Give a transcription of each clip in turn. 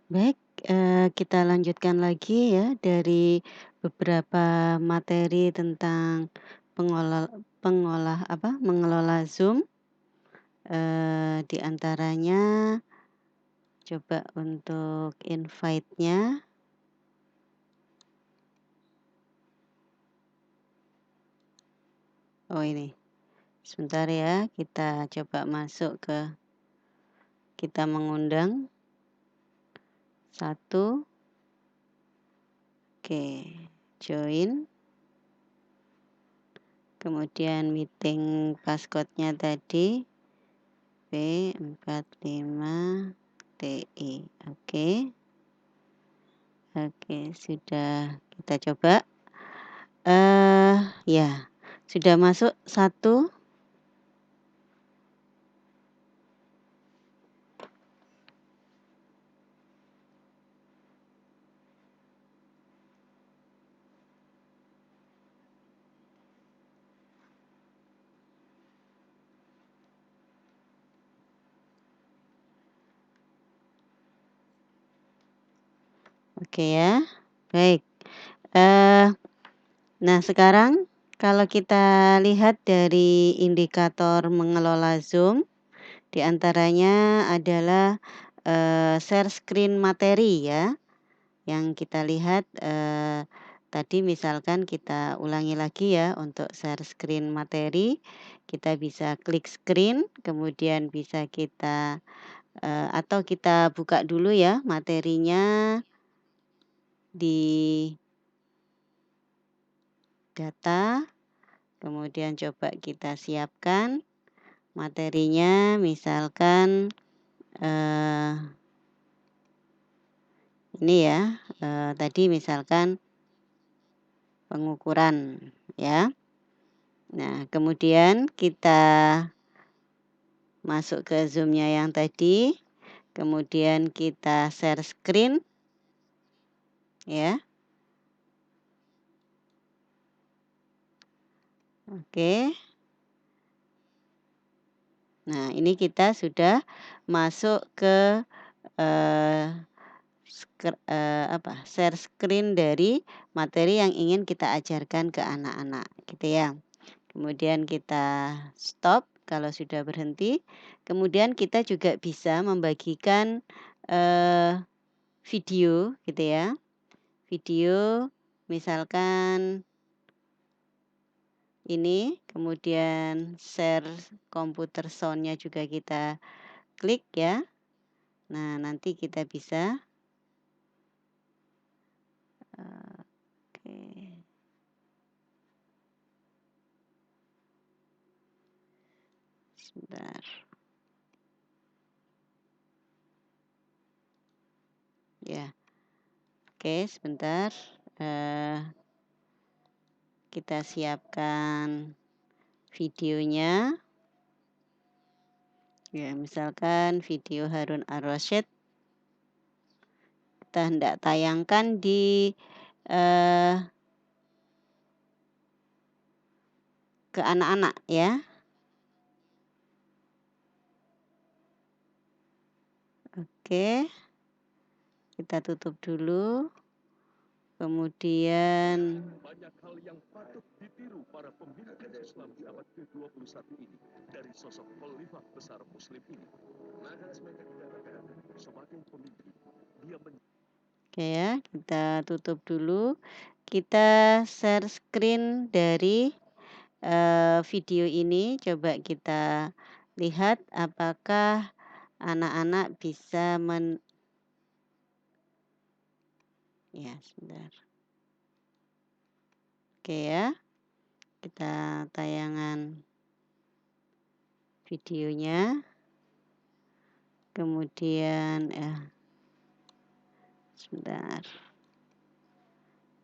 Baik, kita lanjutkan lagi ya dari beberapa materi tentang mengelola Zoom, di antaranya coba untuk invite-nya. Oh ini, sebentar ya, kita coba masuk ke kita mengundang, satu, oke, join, kemudian meeting passcode-nya tadi P45TI, oke. Oke, sudah kita coba. Ya, sudah masuk satu. Oke ya, baik. Eh, nah sekarang kalau kita lihat dari indikator mengelola Zoom, di antaranya adalah, share screen materi ya. Yang kita lihat, tadi misalkan kita ulangi lagi ya untuk share screen materi, kita bisa klik screen, kemudian bisa kita, atau kita buka dulu ya materinya di data, kemudian coba kita siapkan materinya misalkan, eee, ini ya, tadi misalkan pengukuran ya. Nah kemudian kita masuk ke Zoom-nya yang tadi, kemudian kita share screen ya. Oke. Nah, ini kita sudah masuk ke, eee, share screen dari materi yang ingin kita ajarkan ke anak-anak, gitu ya. Kemudian kita stop kalau sudah berhenti, kemudian kita juga bisa membagikan, eee, video gitu ya. Video misalkan ini, kemudian share komputer sound-nya juga kita klik ya. Nah, nanti kita bisa, oke, sebentar, ya. Oke, sebentar, eee, kita siapkan videonya. Ya, misalkan video Harun Ar-Rasyid kita hendak tayangkan di, eee, ke anak-anak ya. Oke, kita tutup dulu, kemudian Banyak hal yang patut ditiru para pemimpin Islam di abad ke-21 ini dari sosok khalifah besar muslim ini. Maka sebagai dikatakan, sebagai pemimpin, dia oke ya, kita tutup dulu. Kita share screen dari, video ini, coba kita lihat apakah anak-anak bisa ya sebentar. Oke ya, kita tayangan videonya, kemudian sebentar.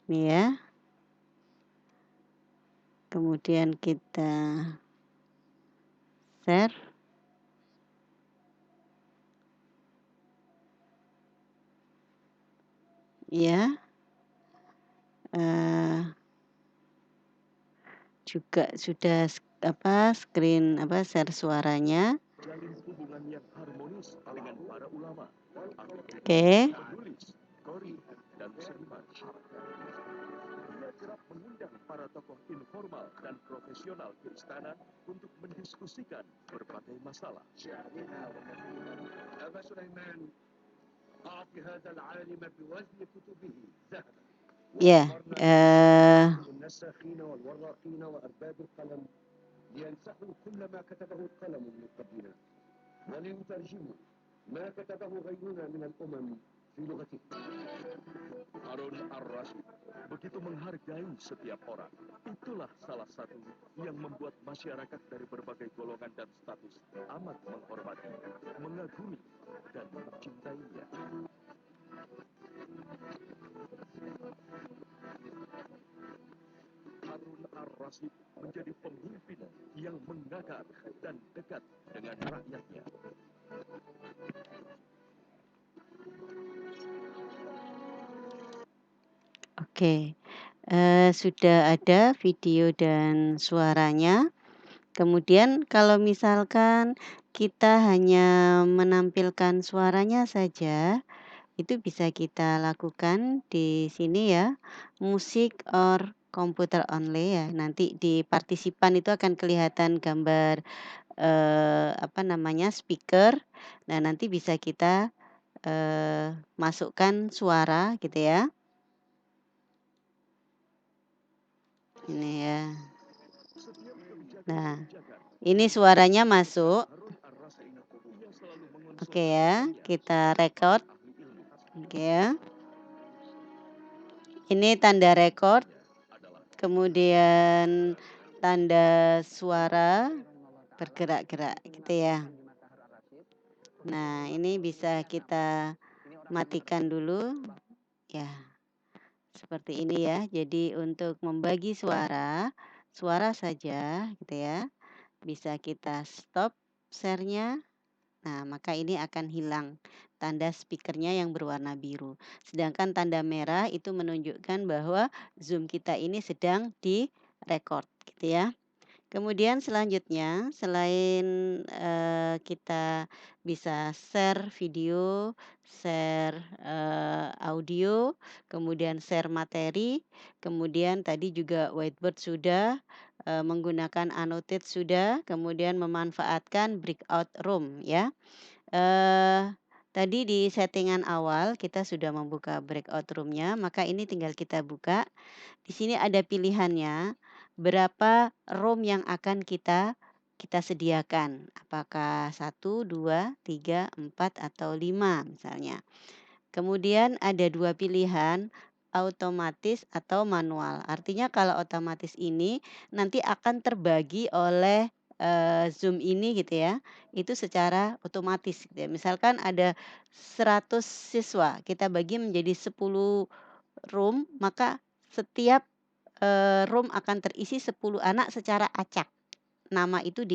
Ini ya, kemudian kita share. Ya, eee, juga sudah screen share suaranya. jalin hubungan yang harmonis dengan para ulama, Oke. penulis, qori, dan seniman. Ia kerap mengundang para tokoh informal dan profesional keislaman untuk mendiskusikan berbagai masalah. أبا سليمان أعطي هذا العالم بوزن كتبه ذهبا Ya, النساخين والوراقين وأرباب القلم لينسخوا كل ما كتبه القلم من قبلنا وليترجموا ما كتبه غيرنا من الأمم في لغته. Harun ar-Rasyid begitu menghargai setiap orang. Itulah salah satu yang membuat masyarakat dari berbagai golongan dan status amat menghormati, mengagumi, dan mencintainya. Harun ar-Rasyid menjadi pemimpin yang mengakar dan dekat dengan rakyatnya. oke. Sudah ada video dan suaranya. Kemudian kalau misalkan kita hanya menampilkan suaranya saja, itu bisa kita lakukan di sini ya, musik or komputer only ya. Nanti di partisipan itu akan kelihatan gambar, apa namanya, speaker. Nah, nanti bisa kita, masukkan suara gitu ya. Ini ya. Setiap kebijakan Nah, kebijakan ini yang suaranya dilakukan masuk. Harun ar-Rasyid, ia selalu Oke ya, mengonsultasikannya kita dengan para record. ahli ilmu. Oke ya. Ini tanda record, Adalah kemudian tanda suara bergerak-gerak gitu ya. Nah, ini bisa kita matikan dulu. Ya, seperti ini ya. Jadi untuk membagi suara, suara saja gitu ya. Bisa kita stop share-nya. Nah, maka ini akan hilang tanda speakernya yang berwarna biru. Sedangkan tanda merah itu menunjukkan bahwa Zoom kita ini sedang direkod gitu ya. Kemudian selanjutnya selain, kita bisa share video, share, audio, kemudian share materi, kemudian tadi juga whiteboard sudah, menggunakan annotate sudah, kemudian memanfaatkan breakout room ya. Tadi di settingan awal kita sudah membuka breakout room-nya, maka ini tinggal kita buka. Di sini ada pilihannya, berapa room yang akan kita sediakan. Apakah 1, 2, 3, 4 atau 5 misalnya. Kemudian ada 2 pilihan, otomatis atau manual. Artinya kalau otomatis ini nanti akan terbagi oleh, Zoom ini gitu ya, itu secara otomatis gitu ya. Misalkan ada 100 siswa, kita bagi menjadi 10 room, maka setiap, room akan terisi 10 anak secara acak. Nama itu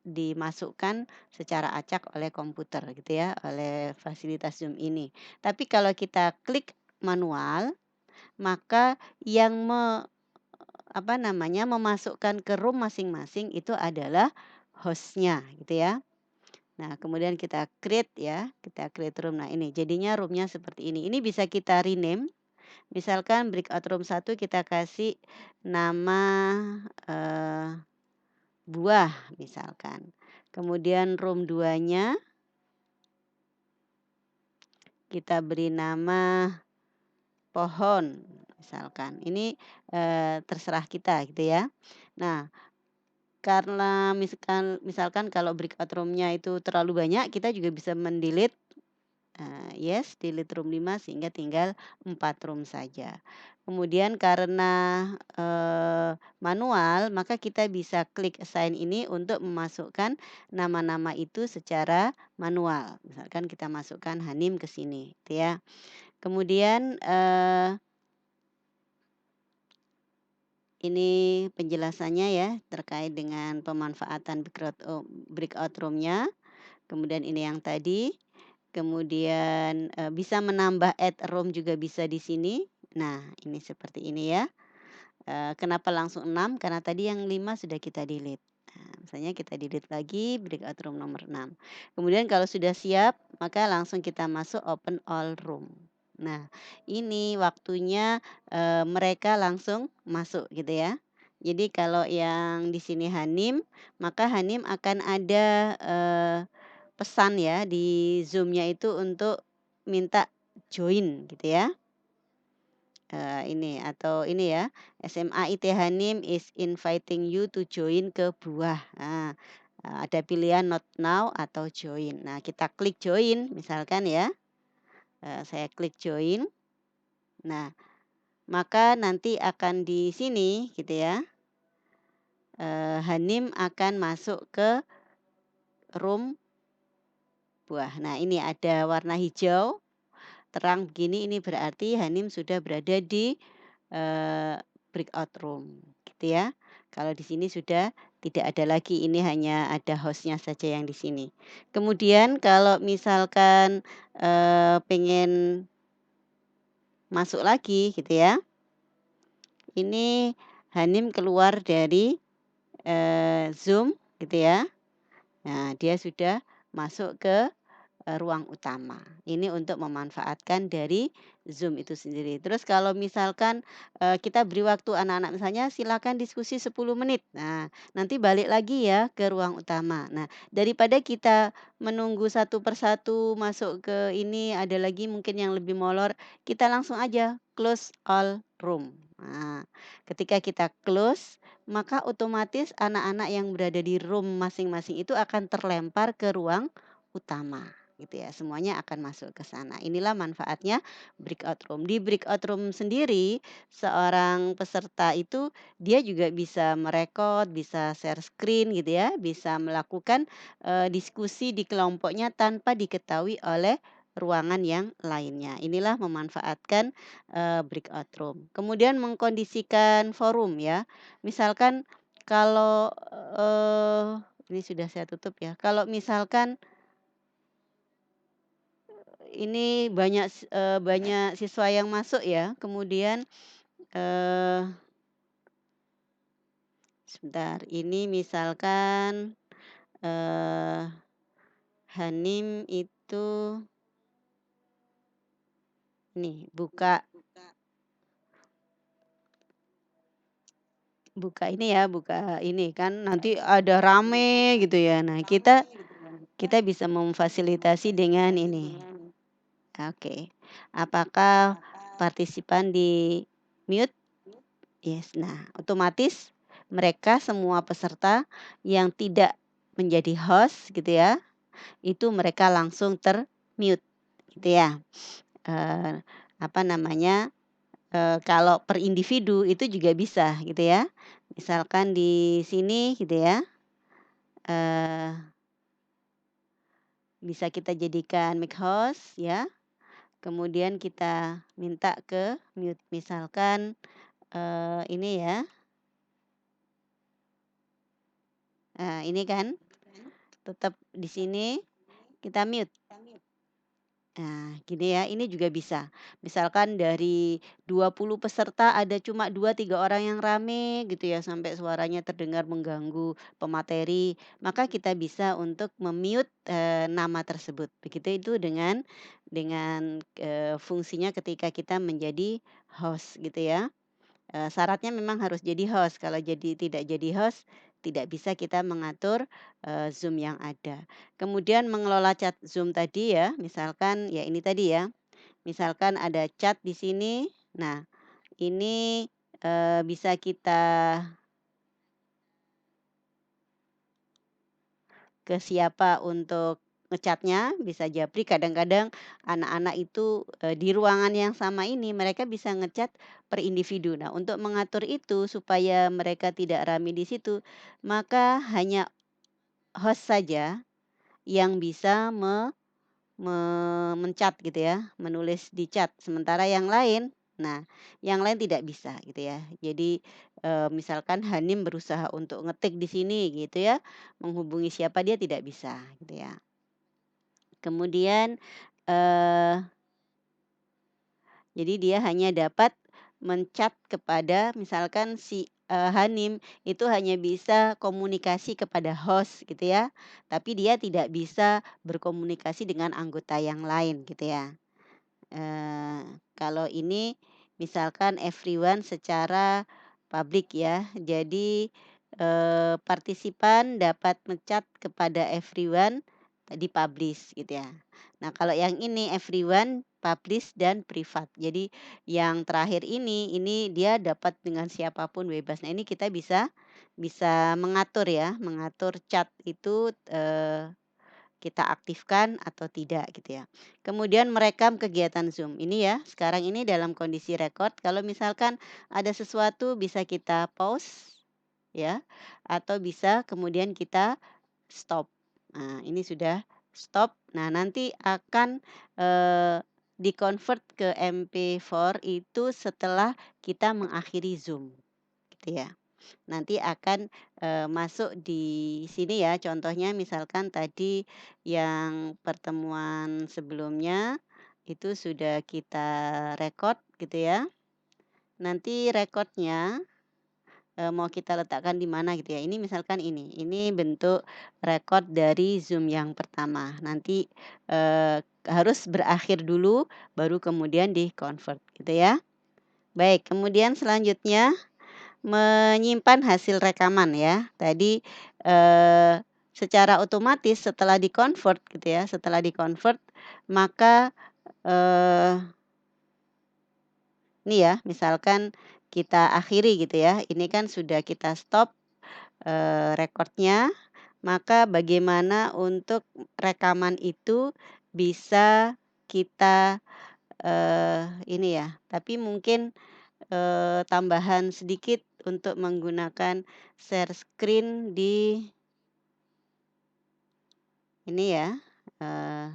dimasukkan secara acak oleh komputer gitu ya, oleh fasilitas Zoom ini. Tapi kalau kita klik manual, maka yang apa namanya, memasukkan ke room masing-masing itu adalah host-nya gitu ya. Nah, kemudian kita create ya, kita create room. Nah, ini jadinya room-nya seperti ini. Ini bisa kita rename. Misalkan breakout room 1 kita kasih nama, buah misalkan. Kemudian room 2-nya kita beri nama pohon misalkan. Ini, terserah kita gitu ya. Nah, karena misalkan kalau breakout room-nya itu terlalu banyak, kita juga bisa mendelete. Yes, delete room 5 sehingga tinggal 4 room saja. Kemudian karena, manual, maka kita bisa klik assign ini untuk memasukkan nama-nama itu secara manual. Misalkan kita masukkan Hanim ke sini, gitu ya. Kemudian, ini penjelasannya ya terkait dengan pemanfaatan breakout room-nya. Kemudian ini yang tadi. Kemudian, bisa menambah add room juga bisa di sini. Nah, ini seperti ini ya. Kenapa langsung 6? Karena tadi yang 5 sudah kita delete. misalnya kita delete lagi breakout room nomor 6. Kemudian kalau sudah siap, maka langsung kita masuk open all room. Nah, ini waktunya, mereka langsung masuk gitu ya. Jadi kalau yang di sini Hanim, maka Hanim akan ada, pesan ya di Zoom-nya itu untuk minta join gitu ya. Ini atau ini ya, SMA IT Hanim is inviting you to join ke buah. Nah, ada pilihan not now atau join. Nah, kita klik join misalkan ya, saya klik join. Nah, maka nanti akan di sini gitu ya, Hanim akan masuk ke room buah. Nah, ini ada warna hijau terang begini, ini berarti Hanim sudah berada di, eee, breakout room, gitu ya. Kalau di sini sudah tidak ada lagi, ini hanya ada host-nya saja yang di sini. Kemudian kalau misalkan, pengen masuk lagi gitu ya, ini Hanim keluar dari, Zoom gitu ya. Nah, dia sudah masuk ke ruang utama. Ini untuk memanfaatkan dari Zoom itu sendiri. Terus kalau misalkan, kita beri waktu anak-anak misalnya silakan diskusi 10 menit. Nah, nanti balik lagi ya ke ruang utama. Nah, daripada kita menunggu satu persatu masuk ke ini, ada lagi mungkin yang lebih molor, kita langsung aja close all room. Nah, ketika kita close, maka otomatis anak-anak yang berada di room masing-masing itu akan terlempar ke ruang utama gitu ya, semuanya akan masuk ke sana. Inilah manfaatnya breakout room. Di breakout room sendiri, seorang peserta itu dia juga bisa merekod, bisa share screen gitu ya, bisa melakukan, diskusi di kelompoknya tanpa diketahui oleh ruangan yang lainnya. Inilah memanfaatkan, breakout room. Kemudian mengkondisikan forum ya. Misalkan kalau, ini sudah saya tutup ya. Kalau misalkan ini banyak siswa yang masuk ya, kemudian, eee, sebentar, ini misalkan, eee, Hanim itu nih buka buka ini ya, buka ini kan nanti ada rame gitu ya. Nah, kita kita bisa memfasilitasi dengan ini. Oke. Apakah partisipan di-mute? Yes. Nah, otomatis mereka semua peserta yang tidak menjadi host gitu ya, itu mereka langsung ter-mute gitu ya. Eee, apa namanya, kalau per individu itu juga bisa gitu ya. Misalkan di sini gitu ya, eee, bisa kita jadikan mic host ya, kemudian kita minta ke mute. Misalkan, ini ya, ini kan tetap di sini kita mute. Nah, gini ya, ini juga bisa. Misalkan dari 20 peserta ada cuma 2 3 orang yang rame gitu ya, sampai suaranya terdengar mengganggu pemateri, maka kita bisa untuk me-mute, nama tersebut. Begitu itu dengan, fungsinya ketika kita menjadi host gitu ya. Syaratnya memang harus jadi host, kalau tidak jadi host, tidak bisa kita mengatur, Zoom yang ada. Kemudian mengelola chat Zoom tadi ya, misalkan ya ini tadi ya, misalkan ada chat di sini, nah ini, bisa kita ke siapa untuk ngechatnya bisa japri kadang-kadang anak-anak itu, di ruangan yang sama ini mereka bisa ngechat per individu. Nah, untuk mengatur itu supaya mereka tidak rame di situ, maka hanya host saja yang bisa men-chat gitu ya, menulis di chat, sementara yang lain nah, yang lain tidak bisa gitu ya. Jadi, misalkan Hanim berusaha untuk ngetik di sini gitu ya, menghubungi siapa dia tidak bisa gitu ya. Kemudian, eee, jadi dia hanya dapat men-chat kepada misalkan si Hanim itu hanya bisa komunikasi kepada host gitu ya, tapi dia tidak bisa berkomunikasi dengan anggota yang lain gitu ya. Kalau ini misalkan everyone secara publik ya. Jadi, partisipan dapat mencat kepada everyone, di-publish gitu ya. Nah, kalau yang ini everyone, publish, dan privat. Jadi yang terakhir ini dia dapat dengan siapapun bebas. Nah, ini kita bisa bisa mengatur ya, mengatur chat itu, kita aktifkan atau tidak gitu ya. Kemudian merekam kegiatan Zoom. Ini ya, sekarang ini dalam kondisi record, kalau misalkan ada sesuatu bisa kita pause ya, atau bisa kemudian kita stop. Nah, ini sudah stop. Nah, nanti akan, di-convert ke MP4 itu setelah kita mengakhiri Zoom, gitu ya. Nanti akan, masuk di sini ya, contohnya misalkan tadi yang pertemuan sebelumnya, itu sudah kita rekod gitu ya. Nanti rekodnya, mau kita letakkan di mana gitu ya. Ini misalkan ini bentuk rekod dari Zoom yang pertama. Nanti, harus berakhir dulu, baru kemudian di-convert gitu ya. Baik, kemudian selanjutnya menyimpan hasil rekaman ya. Tadi, secara otomatis setelah di-convert gitu ya, setelah di-convert maka, eee, ini ya misalkan kita akhiri gitu ya, ini kan sudah kita stop, rekodnya, maka bagaimana untuk rekaman itu bisa kita, ini ya, tapi mungkin tambahan sedikit untuk menggunakan share screen di ini ya, eee,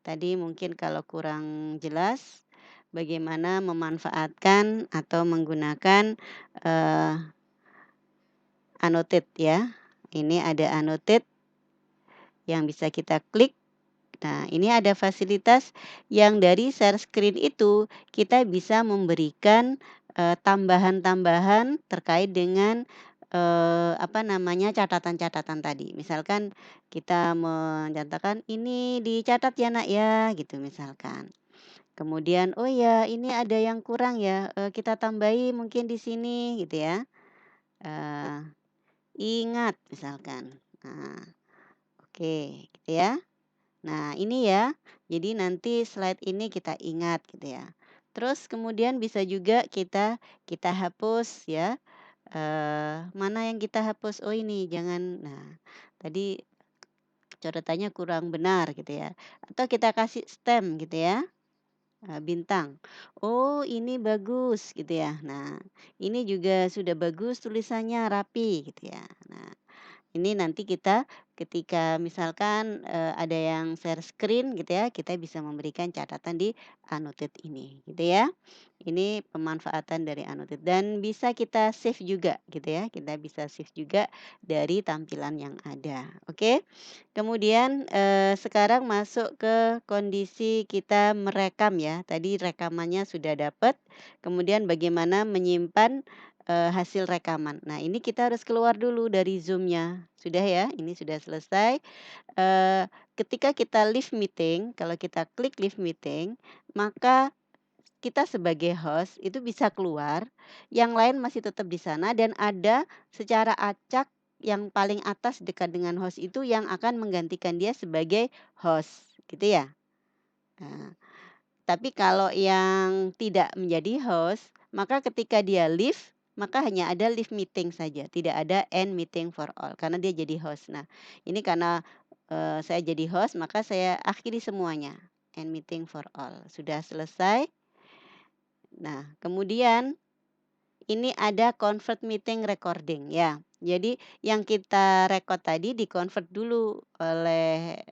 tadi mungkin kalau kurang jelas, bagaimana memanfaatkan atau menggunakan, eee, annotate ya. Ini ada annotate yang bisa kita klik. Nah, ini ada fasilitas yang dari share screen itu kita bisa memberikan, tambahan-tambahan terkait dengan, apa namanya, catatan-catatan tadi. Misalkan kita menyatakan, "Ini dicatat ya, Nak, ya," gitu misalkan. Kemudian, "Oh ya, ini ada yang kurang ya, kita tambahi mungkin di sini," gitu ya. Eee, "Ingat," misalkan. Nah, oke, gitu ya. Nah, ini ya. Jadi nanti slide ini kita ingat gitu ya. Terus kemudian bisa juga kita kita hapus ya. Mana yang kita hapus? Oh ini jangan. Nah, tadi coretannya kurang benar gitu ya. Atau kita kasih stem gitu ya. Bintang. Oh, ini bagus gitu ya. Nah, ini juga sudah bagus tulisannya rapi gitu ya. Nah, ini nanti kita ketika misalkan, ada yang share screen gitu ya, kita bisa memberikan catatan di annotate ini gitu ya. Ini pemanfaatan dari annotate dan bisa kita save juga gitu ya, kita bisa save juga dari tampilan yang ada, oke. Kemudian, sekarang masuk ke kondisi kita merekam ya, tadi rekamannya sudah dapat, kemudian bagaimana menyimpan hasil rekaman. Nah, ini kita harus keluar dulu dari Zoom-nya. Sudah ya, ini sudah selesai. Ketika kita leave meeting, kalau kita klik leave meeting, maka kita sebagai host itu bisa keluar, yang lain masih tetap di sana dan ada secara acak yang paling atas dekat dengan host itu yang akan menggantikan dia sebagai host, gitu ya. Nah, tapi kalau yang tidak menjadi host, maka ketika dia leave, maka hanya ada leave meeting saja, tidak ada end meeting for all karena dia jadi host. Nah, ini karena, saya jadi host, maka saya akhiri semuanya, end meeting for all. Sudah selesai. Nah, kemudian ini ada convert meeting recording ya. Jadi yang kita record tadi di-convert dulu oleh,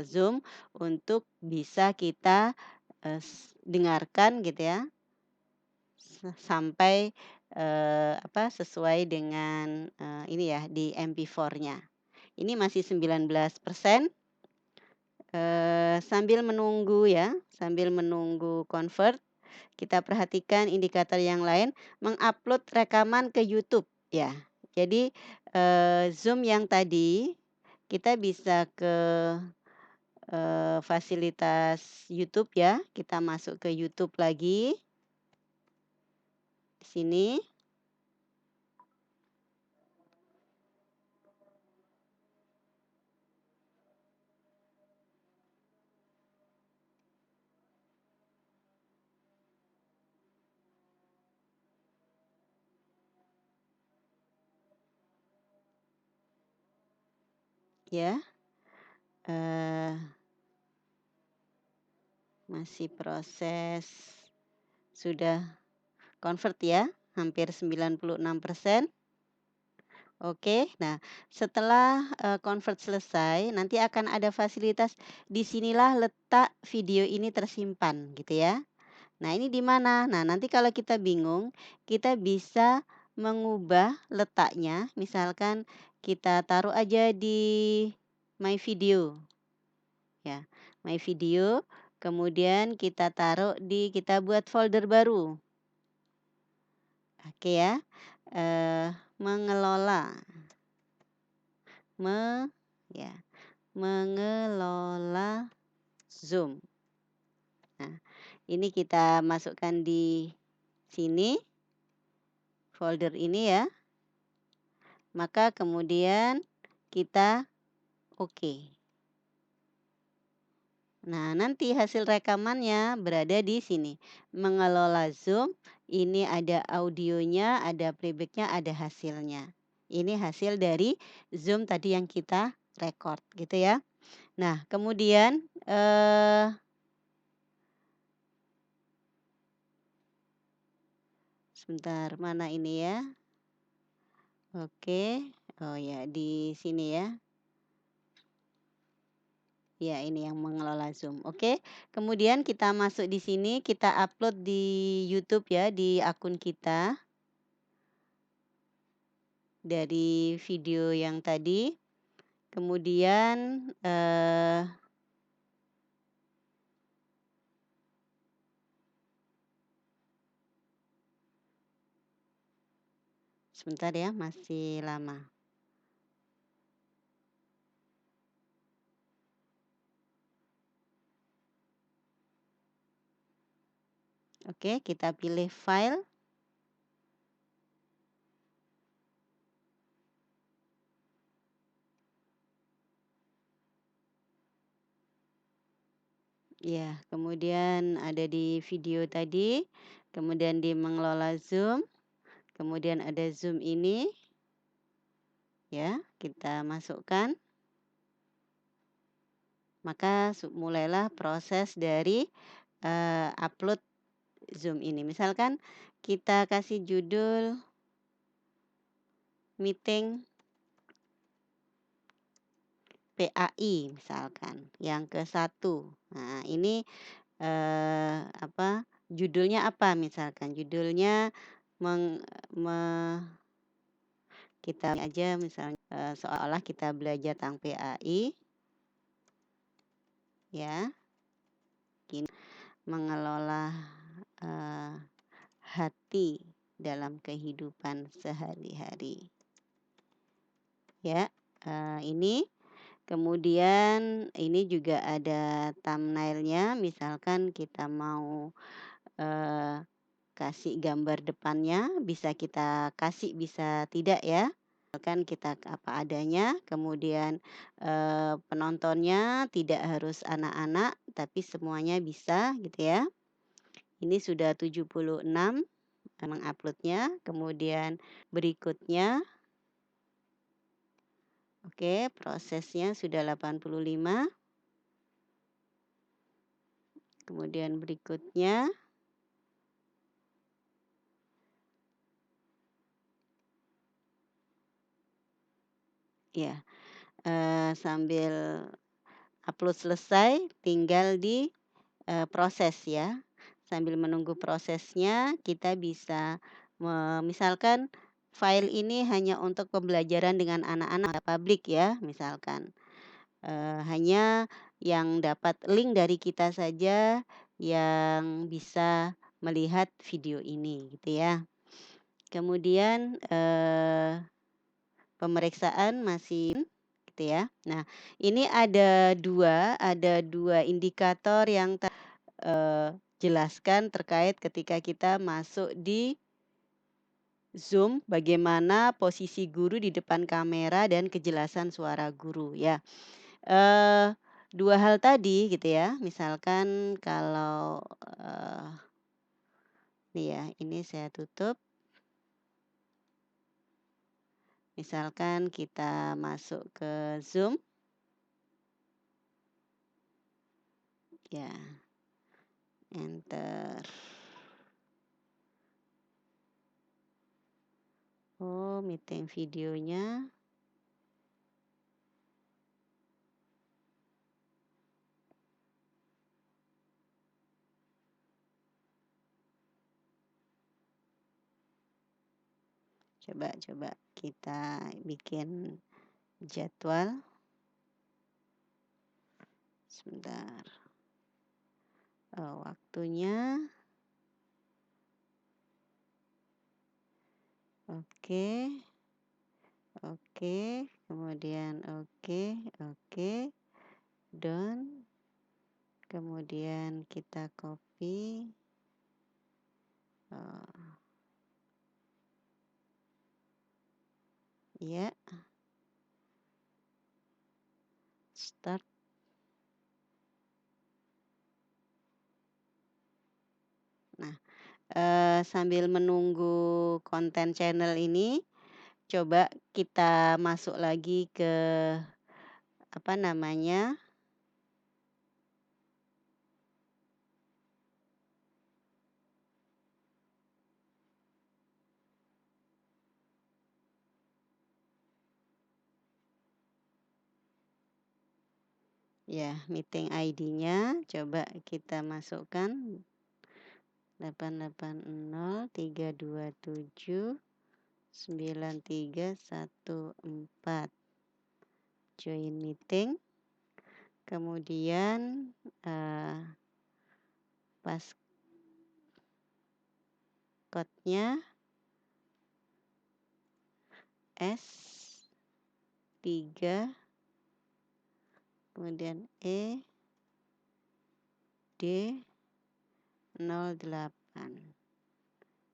Zoom untuk bisa kita, dengarkan gitu ya, sampai, sesuai dengan, ini ya di MP4-nya. Ini masih 19%, sambil menunggu ya, sambil menunggu convert. kita perhatikan indikator yang lain, mengupload rekaman ke YouTube ya. Jadi, Zoom yang tadi, kita bisa ke, fasilitas YouTube ya, kita masuk ke YouTube lagi, di sini ya, eee, masih proses, sudah convert ya, hampir 96%. Oke, nah setelah, convert selesai, nanti akan ada fasilitas, disinilah letak video ini tersimpan gitu ya. Nah ini di mana? Nah nanti kalau kita bingung, kita bisa mengubah letaknya, misalkan kita taruh aja di My Video ya, My Video, kemudian kita taruh kita buat folder baru. Oke ya, mengelola, me ya. Mengelola Zoom. Nah, ini kita masukkan di sini, folder ini ya, maka kemudian kita oke. Nah, nanti hasil rekamannya berada di sini. Mengelola Zoom, ini ada audionya, ada playback-nya, ada hasilnya. Ini hasil dari Zoom tadi yang kita record gitu ya. Nah, kemudian, sebentar, mana ini ya? Oke. Oh ya, di sini ya. Ya, ini yang mengelola Zoom. Oke. Kemudian kita masuk di sini, kita upload di YouTube ya, di akun kita. Dari video yang tadi. Kemudian, sebentar ya, masih lama. Oke, kita pilih file. Ya, kemudian ada di video tadi, kemudian di mengelola Zoom, kemudian ada Zoom ini, ya, kita masukkan. Maka mulailah proses dari, upload Zoom ini. Misalkan kita kasih judul meeting PAI misalkan, yang ke-1. Nah ini, judulnya apa misalkan, judulnya meng me kita aja misalnya, seolah-olah kita belajar tentang PAI. Ya, mengelola, hati dalam kehidupan sehari-hari. Ya, ini kemudian ini juga ada thumbnail-nya, misalkan kita mau, eee, kasih gambar depannya, bisa kita kasih, bisa tidak ya. Misalkan kita apa adanya, kemudian, penontonnya tidak harus anak-anak, tapi semuanya bisa gitu ya. Ini sudah 76 mengupload-nya, kemudian berikutnya, oke, prosesnya sudah 85. Kemudian berikutnya, ya, sambil upload selesai, tinggal di, proses ya. Sambil menunggu prosesnya, kita bisa misalkan file ini hanya untuk pembelajaran dengan anak-anak, publik ya, misalkan. Hanya yang dapat link dari kita saja yang bisa melihat video ini gitu ya. Kemudian, pemeriksaan masih gitu ya. Nah, ini ada dua indikator yang jelaskan terkait ketika kita masuk di Zoom, bagaimana posisi guru di depan kamera dan kejelasan suara guru ya. Eee, 2 hal tadi gitu ya, misalkan kalau, nih ya, ini saya tutup, misalkan kita masuk ke Zoom, ya, enter. Oh, meeting videonya. Coba kita bikin jadwal, sebentar. Waktunya, oke oke, kemudian oke oke, done, kemudian kita copy, ya, start. Nah, sambil menunggu konten channel ini, coba kita masuk lagi ke, apa namanya, ya, meeting ID-nya coba kita masukkan 880, 327, 9314. Join meeting, kemudian, passcode-nya S3, kemudian ED08.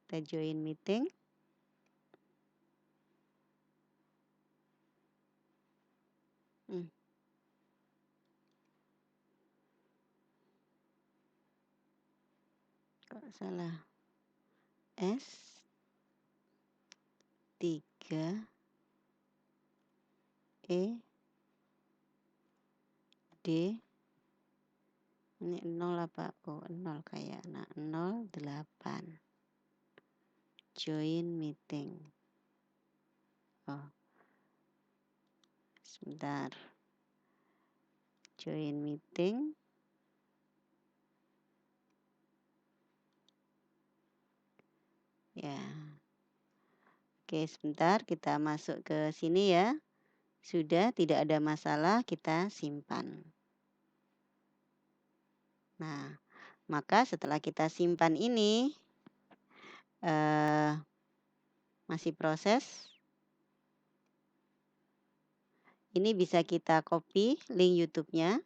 Kita join meeting. Kok salah? S3, ED, ini 0 apa? Oh, 0 kayak. Nah, 08. Join meeting. Oh, sebentar. Join meeting. Ya. Oke, sebentar kita masuk ke sini ya. Sudah tidak ada masalah, kita simpan. Nah, maka setelah kita simpan ini, masih proses. Ini bisa kita copy link YouTube-nya.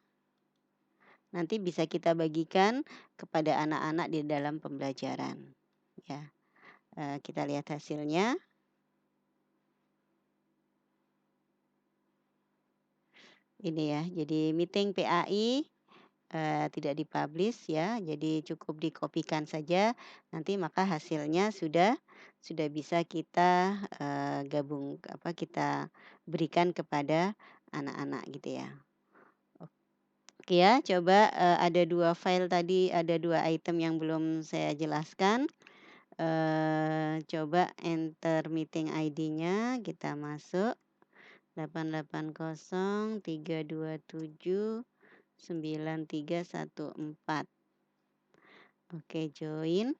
Nanti bisa kita bagikan kepada anak-anak di dalam pembelajaran. Ya, kita lihat hasilnya. Ini ya, jadi meeting PAI tidak dipublish ya, jadi cukup dikopikan saja. Nanti maka hasilnya sudah bisa kita kita berikan kepada anak-anak gitu ya. Oke ya, coba ada 2 file tadi, ada 2 item yang belum saya jelaskan. Coba enter meeting ID-nya, kita masuk 880, 327, 9314. Oke, join.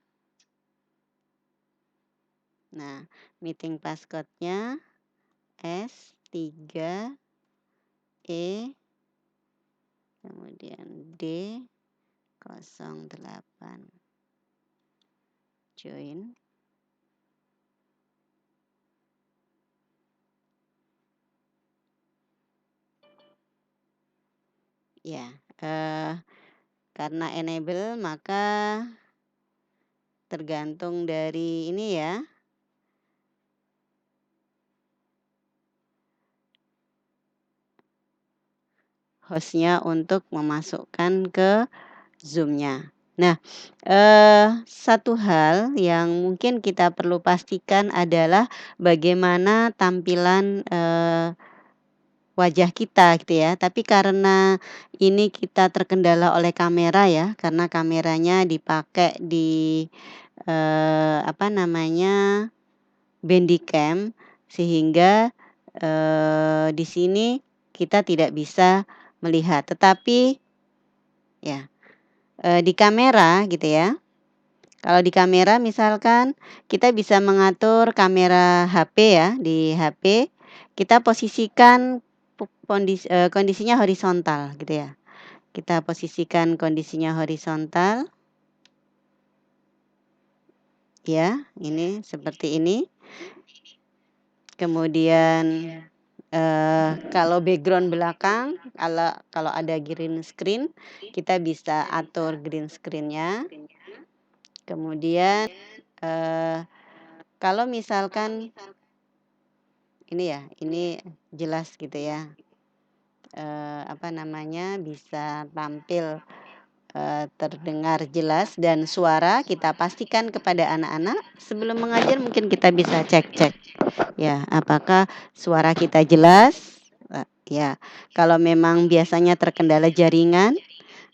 Nah, meeting passcode-nya S3, E, kemudian D08. join. Ya, karena enable maka tergantung dari ini ya, host-nya untuk memasukkan ke Zoom-nya. Nah, satu hal yang mungkin kita perlu pastikan adalah bagaimana tampilan, wajah kita gitu ya. Tapi karena ini kita terkendala oleh kamera ya, karena kameranya dipakai di, apa namanya, Handycam sehingga, di sini kita tidak bisa melihat. Tetapi ya, di kamera gitu ya, kalau di kamera misalkan kita bisa mengatur kamera HP ya, di HP kita posisikan kondisinya horizontal gitu ya. Kita posisikan kondisinya horizontal ya, ini seperti ini. Kemudian, kalau background belakang, kalau kalau ada green screen, kita bisa atur green screen-nya. Kemudian, eee, kalau misalkan ini ya, ini jelas gitu ya, apa namanya, bisa tampil, terdengar jelas dan suara kita pastikan kepada anak-anak sebelum mengajar mungkin kita bisa cek-cek ya, apakah suara kita jelas, ya. Kalau memang biasanya terkendala jaringan,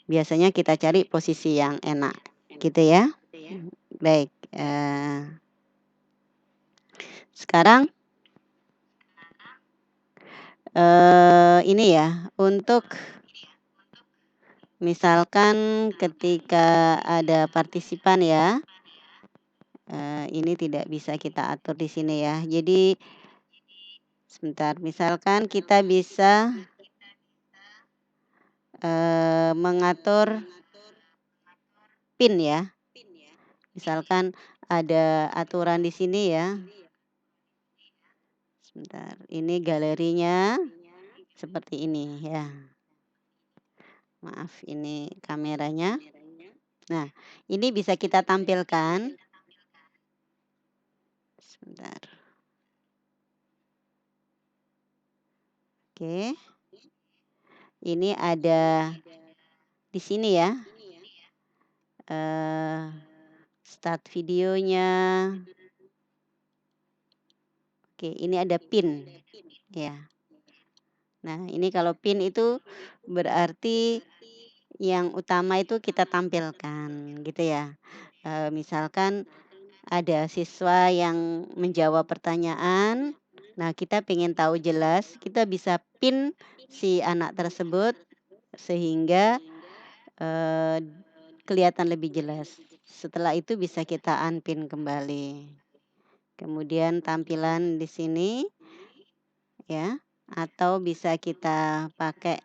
biasanya kita cari posisi yang enak, gitu ya. Baik, sekarang, ini ya, untuk misalkan ketika ada partisipan ya, ini tidak bisa kita atur di sini ya. Jadi sebentar, misalkan kita bisa, mengatur PIN ya. Misalkan ada aturan di sini ya, sebentar, ini galerinya seperti ini ya. Maaf ini kameranya. Nah, ini bisa kita tampilkan sebentar, oke. Ini ada di sini ya, eee, start videonya. Oke, ini ada PIN, ya. Nah, ini kalau PIN itu berarti yang utama itu kita tampilkan gitu ya. Misalkan ada siswa yang menjawab pertanyaan, nah kita pengen tahu jelas, kita bisa PIN si anak tersebut sehingga, eee, kelihatan lebih jelas. Setelah itu bisa kita unpin kembali. Kemudian tampilan di sini ya, atau bisa kita pakai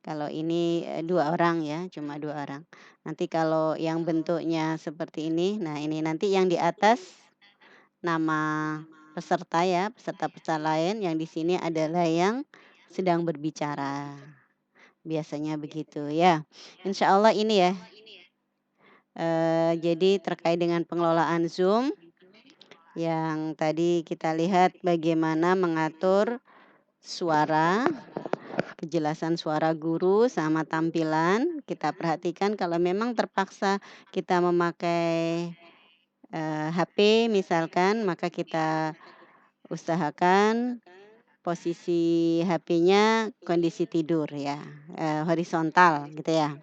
kalau ini, 2 orang ya, cuma 2 orang. Nanti kalau yang bentuknya seperti ini, nah ini nanti yang di atas nama peserta ya, peserta-peserta lain, yang di sini adalah yang sedang berbicara, biasanya begitu ya. Insya Allah ini ya, jadi terkait dengan pengelolaan Zoom, yang tadi kita lihat bagaimana mengatur suara, kejelasan suara guru sama tampilan, kita perhatikan kalau memang terpaksa kita memakai, HP misalkan, maka kita usahakan posisi HP-nya kondisi tidur ya, horizontal gitu ya,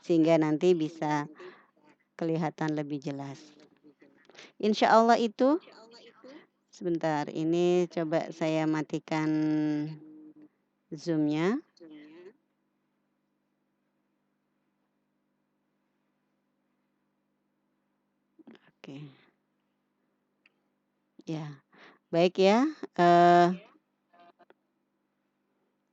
sehingga nanti bisa kelihatan lebih jelas. Insya Allah itu sebentar, ini coba saya matikan Zoom-nya. Oke. Ya, baik ya,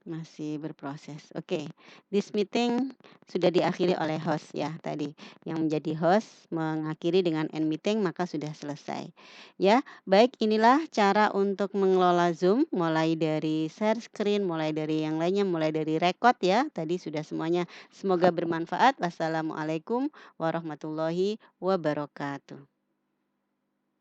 Masih berproses. Oke, this meeting sudah diakhiri oleh host ya tadi. Yang menjadi host mengakhiri dengan end meeting maka sudah selesai. Ya, baik inilah cara untuk mengelola Zoom mulai dari share screen, mulai dari yang lainnya, mulai dari record ya. Tadi sudah semuanya. Semoga bermanfaat. Wassalamualaikum warahmatullahi wabarakatuh.